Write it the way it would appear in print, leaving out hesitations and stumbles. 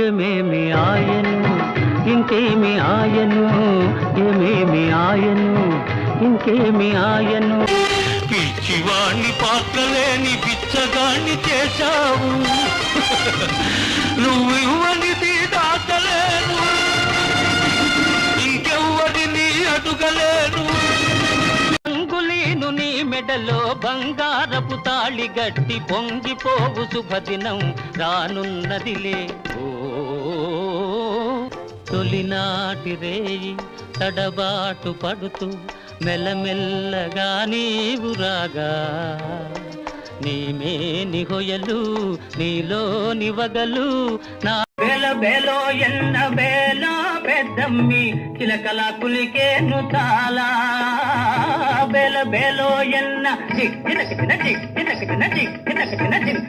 ఏమేమి ఆయను ఇంకేమి ఆయను, ఏమేమి ఆయను ఇంకేమి ఆయను. పిచ్చివాణ్ణి పాత్రలేని పిచ్చగాణ్ణి చేశావు, నువ్వు ఇవ్వనిది దాచలేను, ఇంకెవ్వరిని అడుగలేను. అంగులీను నీ మెడలో బంగారపు తాళి గట్టి పొంగిపోవు శుభదినం రానున్నదిలే. తొలినాటి రేయి తడబాటు పడుతూ మెల్లమెల్లగా నీవు రాగా, నీమేని హొయలు నీలోని వగలు నా బేల బేలో ఎన్న బేల పెద్దమ్మి చిలకల కులికేను చాలా. బేల బేలో ఎన్న చిన్న చిన్న చిన్న చిన్న చిన్న చిన్న చిన్న చిన్న